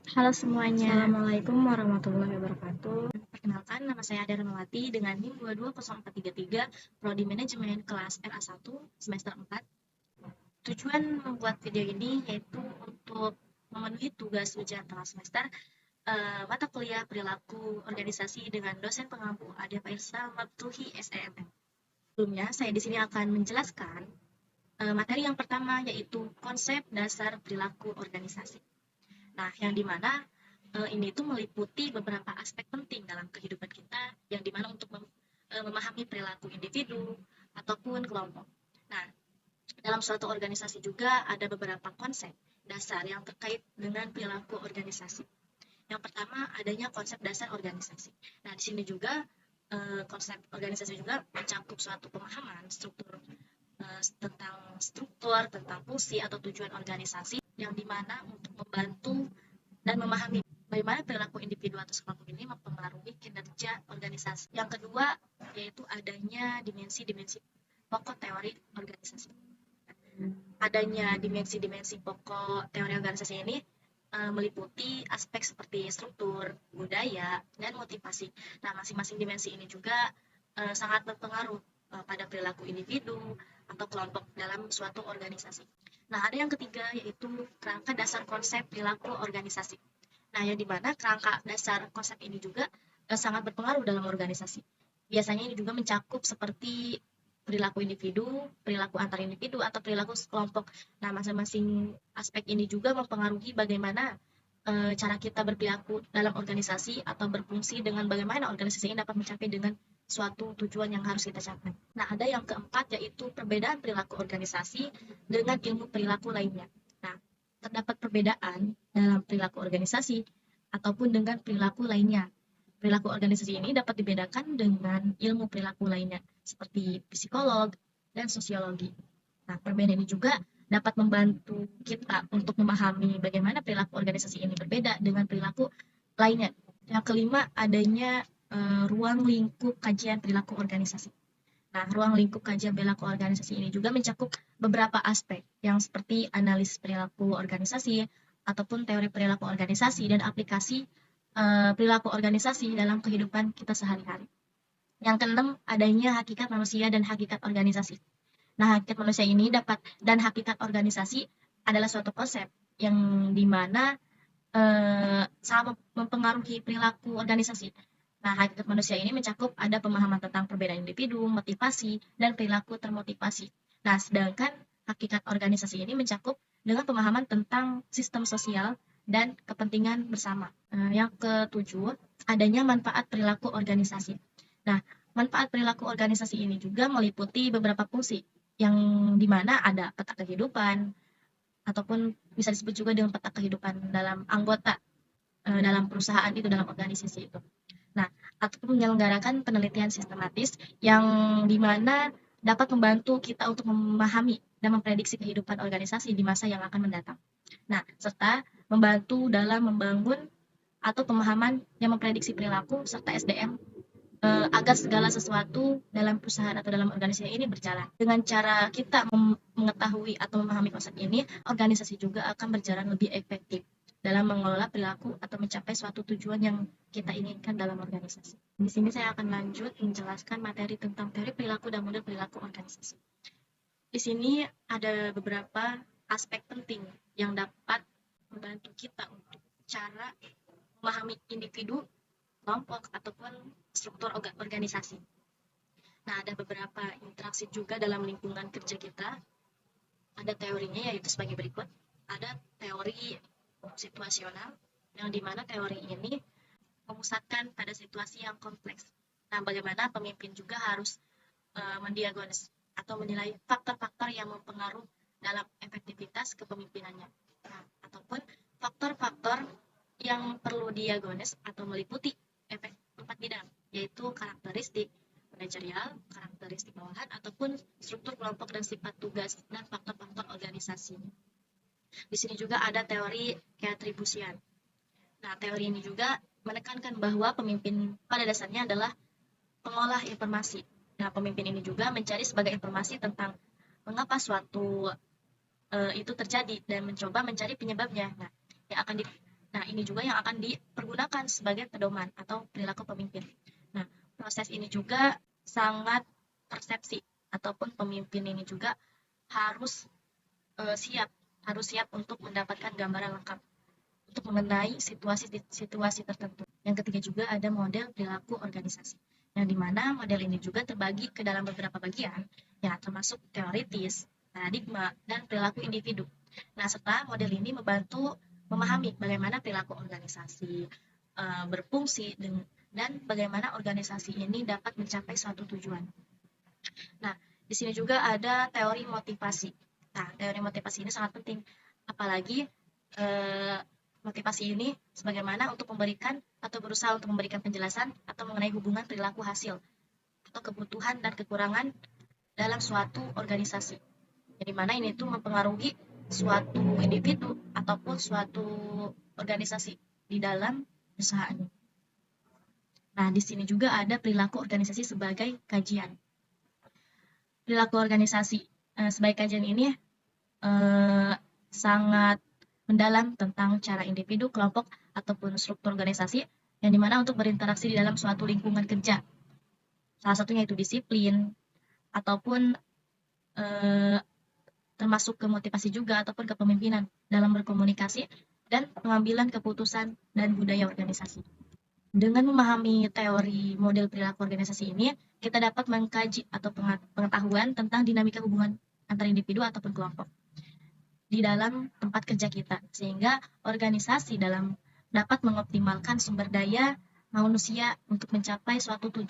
Halo semuanya. Assalamualaikum warahmatullahi wabarakatuh. Perkenalkan, nama saya Ada Rahmawati dengan NIM 220433, Prodi Manajemen kelas RA1 semester 4. Tujuan membuat video ini yaitu untuk memenuhi tugas ujian tengah semester mata kuliah perilaku organisasi dengan dosen pengampu Ade Faisal Mabtuhi SEMM. Sebelumnya, saya di sini akan menjelaskan materi yang pertama yaitu konsep dasar perilaku organisasi. Nah, yang dimana ini tuh meliputi beberapa aspek penting dalam kehidupan kita, yang dimana untuk memahami perilaku individu ataupun kelompok. Nah, dalam suatu organisasi juga ada beberapa konsep dasar yang terkait dengan perilaku organisasi. Yang pertama adanya konsep dasar organisasi. Nah, di sini juga konsep organisasi juga mencakup suatu pemahaman tentang fungsi atau tujuan organisasi, yang dimana untuk membantu dan memahami bagaimana perilaku individu atau kelompok ini mempengaruhi kinerja organisasi. Yang kedua yaitu adanya dimensi-dimensi pokok teori organisasi. Adanya dimensi-dimensi pokok teori organisasi ini meliputi aspek seperti struktur, budaya, dan motivasi. Nah, masing-masing dimensi ini juga sangat berpengaruh pada perilaku individu atau kelompok dalam suatu organisasi. Nah, ada yang ketiga yaitu kerangka dasar konsep perilaku organisasi. Nah, yang dimana kerangka dasar konsep ini juga sangat berpengaruh dalam organisasi. Biasanya ini juga mencakup seperti perilaku individu, perilaku antar individu, atau perilaku kelompok. Nah, masing-masing aspek ini juga mempengaruhi bagaimana cara kita berperilaku dalam organisasi atau berfungsi dengan bagaimana organisasi ini dapat mencapai dengan suatu tujuan yang harus kita capai. Nah, ada yang keempat yaitu perbedaan perilaku organisasi dengan ilmu perilaku lainnya. Nah, terdapat perbedaan dalam perilaku organisasi ataupun dengan perilaku lainnya. Perilaku organisasi ini dapat dibedakan dengan ilmu perilaku lainnya, seperti psikolog dan sosiologi. Nah, perbedaan ini juga dapat membantu kita untuk memahami bagaimana perilaku organisasi ini berbeda dengan perilaku lainnya. Yang kelima, adanya ruang lingkup kajian perilaku organisasi. Nah, ruang lingkup kajian perilaku organisasi ini juga mencakup beberapa aspek yang seperti analisis perilaku organisasi ataupun teori perilaku organisasi dan aplikasi perilaku organisasi dalam kehidupan kita sehari-hari. Yang keenam, adanya hakikat manusia dan hakikat organisasi. Nah, hakikat manusia ini dan hakikat organisasi adalah suatu konsep yang dimana sangat mempengaruhi perilaku organisasi. Nah, hakikat manusia ini mencakup ada pemahaman tentang perbedaan individu, motivasi, dan perilaku termotivasi. Nah, sedangkan hakikat organisasi ini mencakup dengan pemahaman tentang sistem sosial dan kepentingan bersama. Yang ketujuh, adanya manfaat perilaku organisasi. Nah, manfaat perilaku organisasi ini juga meliputi beberapa fungsi, yang dimana ada peta kehidupan, ataupun bisa disebut juga dengan peta kehidupan dalam anggota dalam perusahaan itu, dalam organisasi itu. Nah, ataupun menyelenggarakan penelitian sistematis yang dimana dapat membantu kita untuk memahami dan memprediksi kehidupan organisasi di masa yang akan mendatang. Nah, serta membantu dalam membangun atau pemahaman yang memprediksi perilaku serta SDM agar segala sesuatu dalam perusahaan atau dalam organisasi ini berjalan. Dengan cara kita mengetahui atau memahami konsep ini, organisasi juga akan berjalan lebih efektif dalam mengelola perilaku atau mencapai suatu tujuan yang kita inginkan dalam organisasi. Di sini saya akan lanjut menjelaskan materi tentang teori perilaku dan model perilaku organisasi. Di sini ada beberapa aspek penting yang dapat membantu kita untuk cara memahami individu, kelompok, ataupun struktur organisasi. Nah, ada beberapa interaksi juga dalam lingkungan kerja kita. Ada teorinya yaitu sebagai berikut. Ada teori situasional, yang dimana teori ini memusatkan pada situasi yang kompleks. Nah, bagaimana pemimpin juga harus mendiagnosis atau menilai faktor-faktor yang mempengaruhi dalam efektivitas kepemimpinannya. Nah, ataupun faktor-faktor yang perlu diagnosis atau meliputi efek 4 bidang, yaitu karakteristik manajerial, karakteristik bawahan, ataupun struktur kelompok dan sifat tugas dan faktor-faktor organisasi. Di sini juga ada teori keatribusian. Nah, teori ini juga menekankan bahwa pemimpin pada dasarnya adalah pengolah informasi. Nah, pemimpin ini juga mencari sebagai informasi tentang mengapa suatu itu terjadi dan mencoba mencari penyebabnya. Nah, yang akan Nah, ini juga yang akan dipergunakan sebagai pedoman atau perilaku pemimpin. Nah, proses ini juga sangat persepsi ataupun pemimpin ini juga harus harus siap untuk mendapatkan gambaran lengkap untuk mengenai situasi tertentu. Yang ketiga juga ada model perilaku organisasi, yang dimana model ini juga terbagi ke dalam beberapa bagian, ya termasuk teoritis, paradigma, dan perilaku individu. Nah, serta model ini membantu memahami bagaimana perilaku organisasi berfungsi dan bagaimana organisasi ini dapat mencapai suatu tujuan. Nah, di sini juga ada teori motivasi. Nah, teori motivasi ini sangat penting, apalagi motivasi ini sebagaimana untuk memberikan atau berusaha untuk memberikan penjelasan atau mengenai hubungan perilaku hasil atau kebutuhan dan kekurangan dalam suatu organisasi. Jadi mana ini tuh mempengaruhi suatu individu ataupun suatu organisasi di dalam usahanya. Nah, di sini juga ada perilaku organisasi sebagai kajian. Perilaku organisasi sebagai kajian ini sangat mendalam tentang cara individu, kelompok, ataupun struktur organisasi yang dimana untuk berinteraksi di dalam suatu lingkungan kerja. Salah satunya itu disiplin, ataupun termasuk ke motivasi juga ataupun kepemimpinan dalam berkomunikasi dan pengambilan keputusan dan budaya organisasi. Dengan memahami teori model perilaku organisasi ini, kita dapat mengkaji atau pengetahuan tentang dinamika hubungan antar individu ataupun kelompok di dalam tempat kerja kita, sehingga organisasi dapat mengoptimalkan sumber daya manusia untuk mencapai suatu tujuan